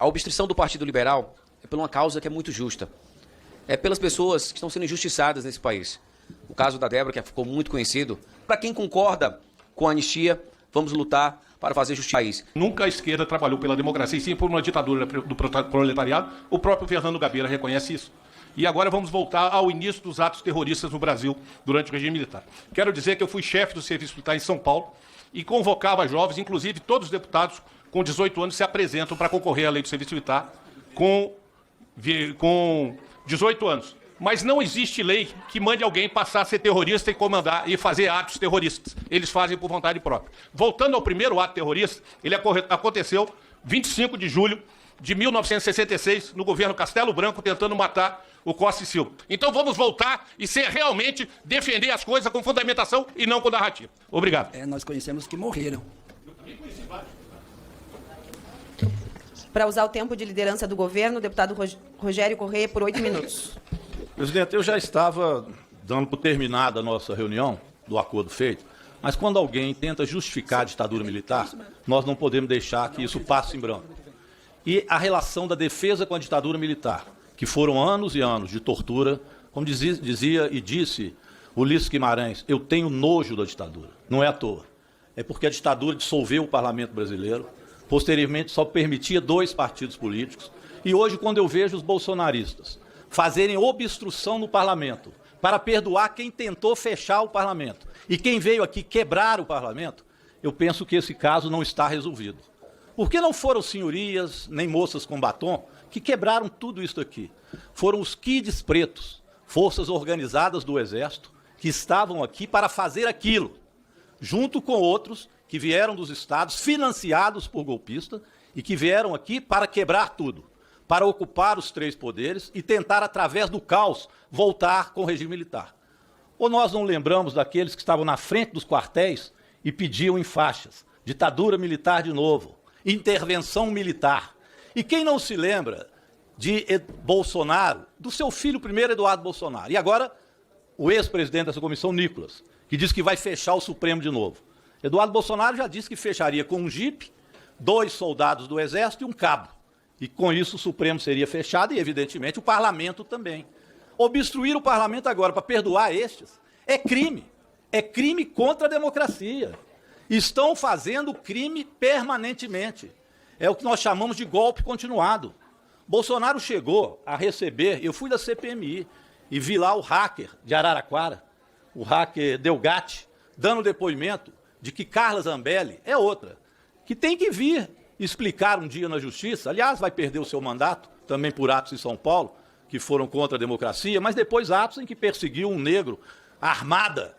A obstrução do Partido Liberal é por uma causa que é muito justa. É pelas pessoas que estão sendo injustiçadas nesse país. O caso da Débora, que ficou muito conhecido. Para quem concorda com a anistia, vamos lutar para fazer justiça ao país. Nunca a esquerda trabalhou pela democracia, e sim por uma ditadura do proletariado. O próprio Fernando Gabeira reconhece isso. E agora vamos voltar ao início dos atos terroristas no Brasil durante o regime militar. Quero dizer que eu fui chefe do Serviço Militar em São Paulo e convocava jovens, inclusive todos os deputados com 18 anos se apresentam para concorrer à lei do Serviço Militar com 18 anos. Mas não existe lei que mande alguém passar a ser terrorista e comandar e fazer atos terroristas. Eles fazem por vontade própria. Voltando ao primeiro ato terrorista, ele aconteceu 25 de julho de 1966, no governo Castelo Branco, tentando matar o Costa e Silva. Então vamos voltar e realmente defender as coisas com fundamentação e não com narrativa. Obrigado. Nós conhecemos que morreram. Para usar o tempo de liderança do governo, o deputado Rogério Correia, por 8 minutos. Presidente, eu já estava dando por terminada a nossa reunião do acordo feito, mas quando alguém tenta justificar a ditadura militar, nós não podemos deixar que isso passe em branco. E a relação da defesa com a ditadura militar, que foram anos e anos de tortura, como dizia e disse Ulisses Guimarães, eu tenho nojo da ditadura, não é à toa. É porque a ditadura dissolveu o parlamento brasileiro, posteriormente só permitia 2 partidos políticos, e hoje quando eu vejo os bolsonaristas fazerem obstrução no parlamento para perdoar quem tentou fechar o parlamento e quem veio aqui quebrar o parlamento, eu penso que esse caso não está resolvido. Porque não foram senhorias nem moças com batom que quebraram tudo isso aqui. Foram os kids pretos, forças organizadas do Exército, que estavam aqui para fazer aquilo, junto com outros que vieram dos estados financiados por golpistas e que vieram aqui para quebrar tudo, para ocupar os 3 poderes e tentar, através do caos, voltar com o regime militar. Ou nós não lembramos daqueles que estavam na frente dos quartéis e pediam em faixas, ditadura militar de novo, intervenção militar. E quem não se lembra de Bolsonaro, do seu filho primeiro, Eduardo Bolsonaro, e agora o ex-presidente dessa comissão, Nicolas, que diz que vai fechar o Supremo de novo. Eduardo Bolsonaro já disse que fecharia com um jipe, 2 soldados do Exército e um cabo. E com isso o Supremo seria fechado e, evidentemente, o Parlamento também. Obstruir o Parlamento agora para perdoar estes é crime. É crime contra a democracia. Estão fazendo crime permanentemente. É o que nós chamamos de golpe continuado. Bolsonaro chegou a receber, eu fui da CPMI e vi lá o hacker de Araraquara, o hacker Delgatti, dando depoimento de que Carla Zambelli é outra, que tem que vir explicar um dia na justiça, aliás, vai perder o seu mandato, também por atos em São Paulo, que foram contra a democracia, mas depois atos em que perseguiu um negro armada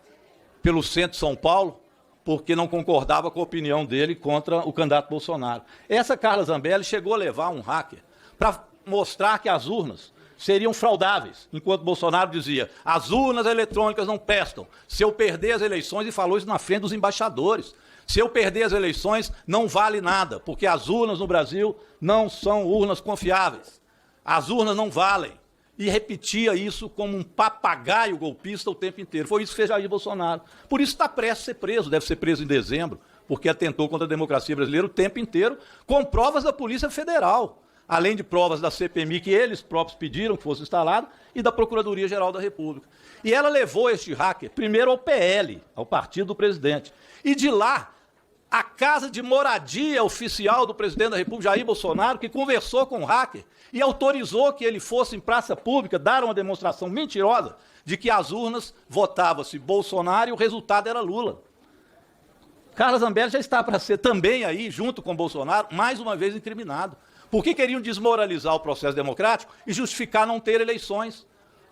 pelo centro de São Paulo, porque não concordava com a opinião dele contra o candidato Bolsonaro. Essa Carla Zambelli chegou a levar um hacker para mostrar que as urnas seriam fraudáveis, enquanto Bolsonaro dizia, as urnas eletrônicas não prestam, se eu perder as eleições, e falou isso na frente dos embaixadores, se eu perder as eleições, não vale nada, porque as urnas no Brasil não são urnas confiáveis, as urnas não valem, e repetia isso como um papagaio golpista o tempo inteiro. Foi isso que fez Jair Bolsonaro. Por isso está prestes a ser preso, deve ser preso em dezembro, porque atentou contra a democracia brasileira o tempo inteiro, com provas da Polícia Federal, além de provas da CPMI que eles próprios pediram que fosse instalado, e da Procuradoria-Geral da República. E ela levou este hacker primeiro ao PL, ao partido do presidente, e de lá a casa de moradia oficial do presidente da República, Jair Bolsonaro, que conversou com o hacker e autorizou que ele fosse em praça pública dar uma demonstração mentirosa de que as urnas votava-se Bolsonaro e o resultado era Lula. Carla Zambelli já está para ser também aí, junto com Bolsonaro, mais uma vez incriminado. Porque queriam desmoralizar o processo democrático e justificar não ter eleições.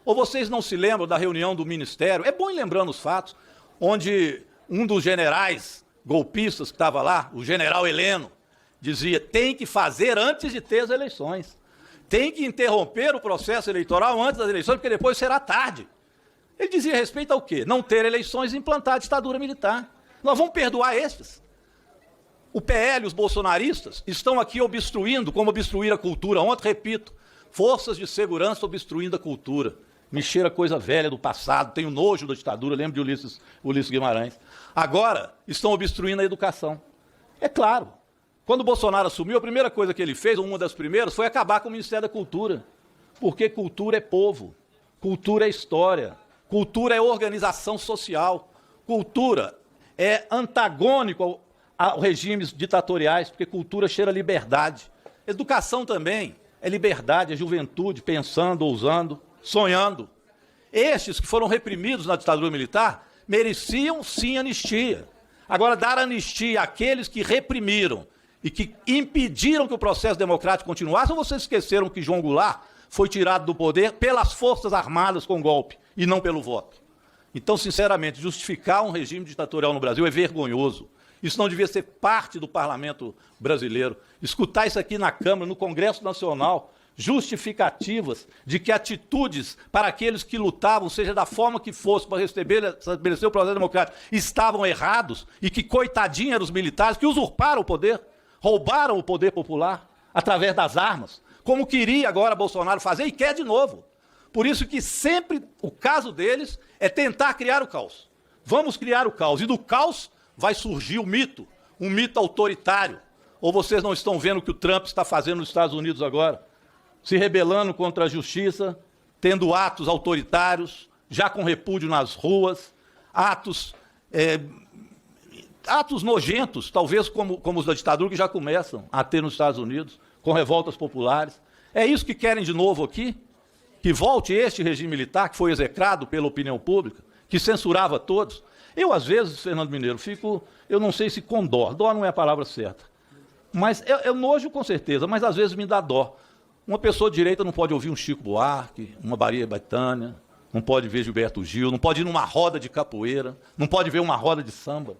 Ou vocês não se lembram da reunião do Ministério? É bom ir lembrando os fatos, onde um dos generais golpistas que estava lá, o general Heleno, dizia, tem que fazer antes de ter as eleições. Tem que interromper o processo eleitoral antes das eleições, porque depois será tarde. Ele dizia respeito ao quê? Não ter eleições e implantar a ditadura militar. Nós vamos perdoar estes. O PL, os bolsonaristas, estão aqui obstruindo, como obstruir a cultura. Ontem, repito, forças de segurança obstruindo a cultura. Me cheira coisa velha do passado, tenho nojo da ditadura, lembro de Ulisses Guimarães. Agora, estão obstruindo a educação. É claro, Quando o Bolsonaro assumiu, a primeira coisa que ele fez, uma das primeiras, foi acabar com o Ministério da Cultura. Porque cultura é povo, cultura é história, cultura é organização social, cultura é antagônico a regimes ditatoriais, porque cultura cheira liberdade. Educação também é liberdade, é juventude, pensando, ousando, sonhando. Estes que foram reprimidos na ditadura militar mereciam sim anistia. Agora, dar anistia àqueles que reprimiram e que impediram que o processo democrático continuasse, ou vocês esqueceram que João Goulart foi tirado do poder pelas Forças Armadas com golpe e não pelo voto? Então, sinceramente, justificar um regime ditatorial no Brasil é vergonhoso. Isso não devia ser parte do parlamento brasileiro. Escutar isso aqui na Câmara, no Congresso Nacional, justificativas de que atitudes para aqueles que lutavam, seja da forma que fosse, para estabelecer o processo democrático, estavam errados e que, coitadinho, eram os militares que usurparam o poder, roubaram o poder popular através das armas, como queria agora Bolsonaro fazer e quer de novo. Por isso que sempre o caso deles é tentar criar o caos. Vamos criar o caos. E do caos vai surgir o mito, um mito autoritário. Ou vocês não estão vendo o que o Trump está fazendo nos Estados Unidos agora? Se rebelando contra a justiça, tendo atos autoritários, já com repúdio nas ruas, atos nojentos, talvez como os da ditadura, que já começam a ter nos Estados Unidos, com revoltas populares. É isso que querem de novo aqui? Que volte este regime militar, que foi execrado pela opinião pública, que censurava todos? Eu, às vezes, Fernando Mineiro, eu não sei se com dó não é a palavra certa, mas é nojo com certeza, mas às vezes me dá dó. Uma pessoa de direita não pode ouvir um Chico Buarque, uma Maria Bethânia, não pode ver Gilberto Gil, não pode ir numa roda de capoeira, não pode ver uma roda de samba,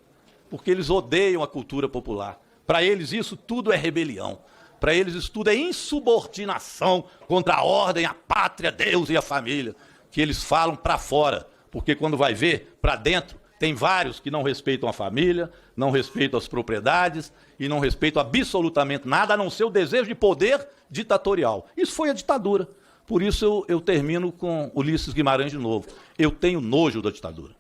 porque eles odeiam a cultura popular. Para eles isso tudo é rebelião. Para eles isso tudo é insubordinação contra a ordem, a pátria, Deus e a família, que eles falam para fora, porque quando vai ver para dentro, tem vários que não respeitam a família, não respeitam as propriedades e não respeitam absolutamente nada, a não ser o desejo de poder ditatorial. Isso foi a ditadura. Por isso eu termino com Ulisses Guimarães de novo. Eu tenho nojo da ditadura.